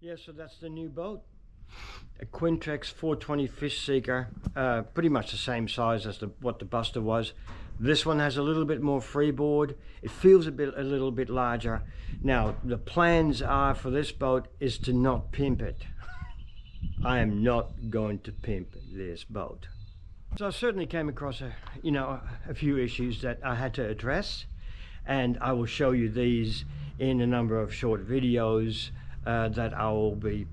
Yeah, so that's the new boat. A Quintrex 420 Fishseeker, pretty much the same size as what the Buster was. This one has a little bit more freeboard. It feels a little bit larger. Now, the plans are for this boat is to not pimp it. I am not going to pimp this boat. So I certainly came across a few issues that I had to address, and I will show you these in a number of short videos that I will be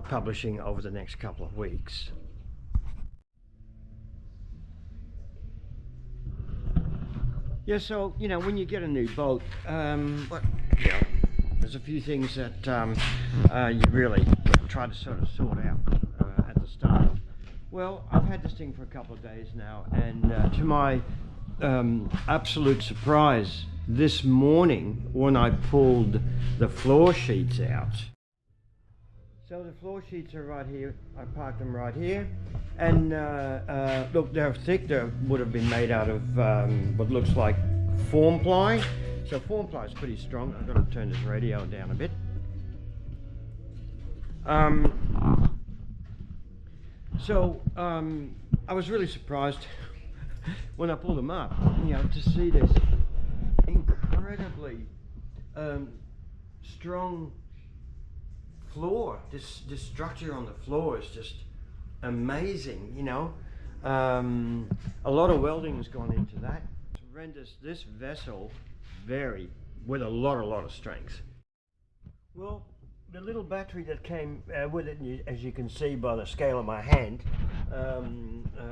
publishing over the next couple of weeks. Yeah, so when you get a new boat, there's a few things that you really try to sort out at the start. Well, I've had this thing for a couple of days now, and to my absolute surprise, this morning when I pulled the floor sheets out. So the floor sheets are right here. I parked them right here, and look, they're thick. They would have been made out of what looks like form ply. So form ply is pretty strong. I've got to turn this radio down a bit. I was really surprised when I pulled them up, to see this incredibly strong floor. This structure on the floor is just amazing. A lot of welding has gone into that. It renders this vessel with a lot of strength. Well, the little battery that came with it, as you can see by the scale of my hand,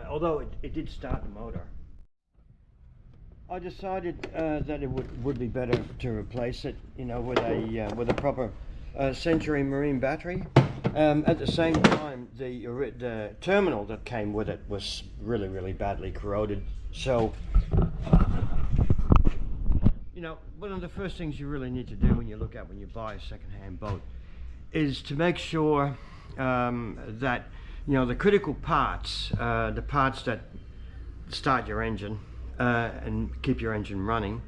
although it did start the motor, I decided that it would be better to replace it, with a proper Century Marine battery. At the same time, the terminal that came with it was really badly corroded. So, one of the first things you really need to do when you buy a second-hand boat is to make sure that the critical parts, the parts that start your engine and keep your engine running,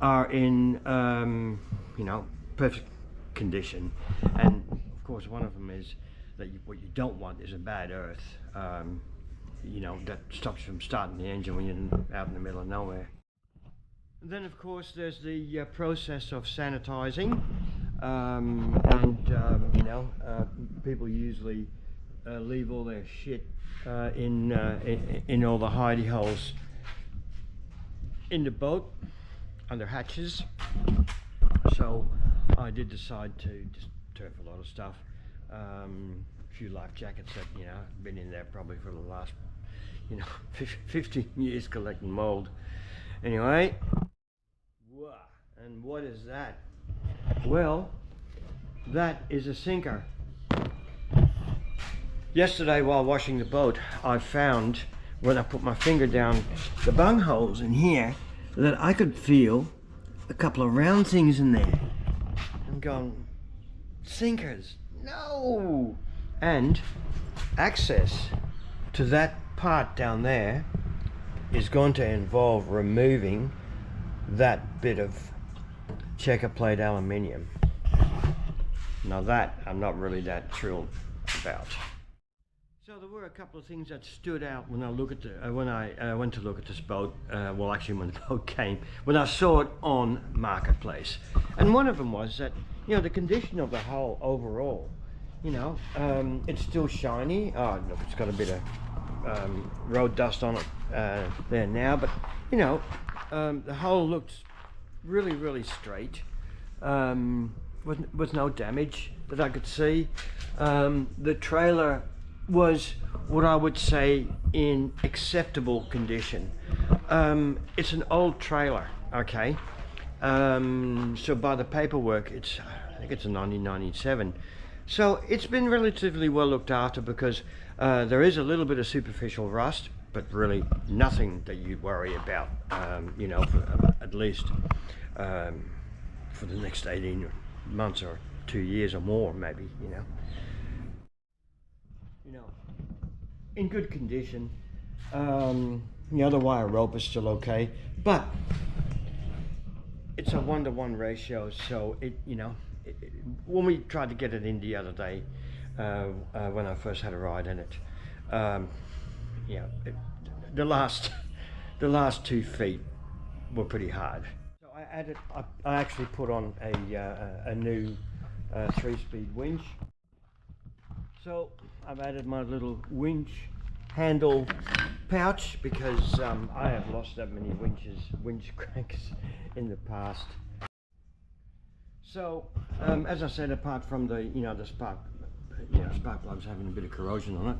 are in perfect condition. And of course, one of them is that what you don't want is a bad earth, that stops you from starting the engine when you're out in the middle of nowhere. And then of course there's the process of sanitizing, people usually leave all their shit in all the hidey holes in the boat under hatches. So I did decide to just turf a lot of stuff, a few life jackets that have been in there probably for the last 15 years collecting mold. Anyway, and what is that? Well, that is a sinker. Yesterday while washing the boat, I found, when I put my finger down the bung holes in here, that I could feel a couple of round things in there. I'm going, sinkers, no! And access to that part down there is going to involve removing that bit of checker plate aluminium. Now that I'm not really that thrilled about. So there were a couple of things that stood out when I went to look at this boat. Well, actually, when the boat came, when I saw it on Marketplace, and one of them was that the condition of the hull overall. It's still shiny. Oh, look, it's got a bit of road dust on it there now, but the hull looks really straight, with no damage that I could see. The trailer was what I would say in acceptable condition. It's an old trailer, okay, so by the paperwork I think it's a 1997, so it's been relatively well looked after, because there is a little bit of superficial rust, but really nothing that you'd worry about, for at least for the next 18 months or 2 years or more, maybe. In good condition. The wire rope is still okay, but it's a 1-to-1 ratio, so when we tried to get it in the other day, when I first had a ride in it, yeah, the last 2 feet were pretty hard. So I actually put on a new 3-speed winch. So I've added my little winch handle pouch because I have lost that many winch cranks in the past. So as I said, apart from the spark plugs having a bit of corrosion on it,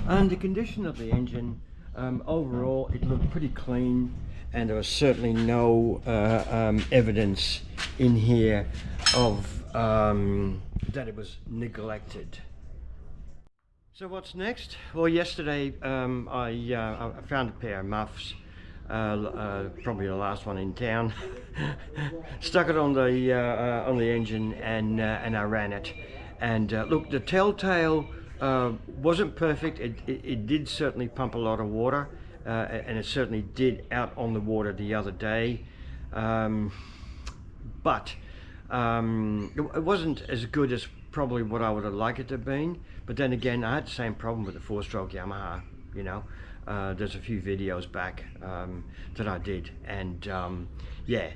and the condition of the engine, overall it looked pretty clean, and there was certainly no evidence in here of that it was neglected. So what's next? Well, yesterday I found a pair of muffs, probably the last one in town. Stuck it on the engine, and I ran it. And look, the telltale wasn't perfect. It did certainly pump a lot of water, and it certainly did out on the water the other day. But it wasn't as good as probably what I would have liked it to have been. But then again, I had the same problem with the 4-stroke Yamaha. There's a few videos back that I did, and yeah,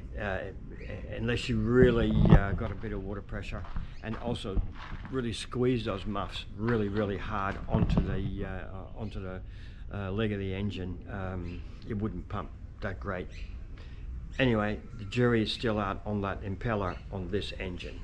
unless you really got a bit of water pressure and also really squeeze those muffs really hard onto the leg of the engine, it wouldn't pump that great. Anyway, the jury is still out on that impeller on this engine.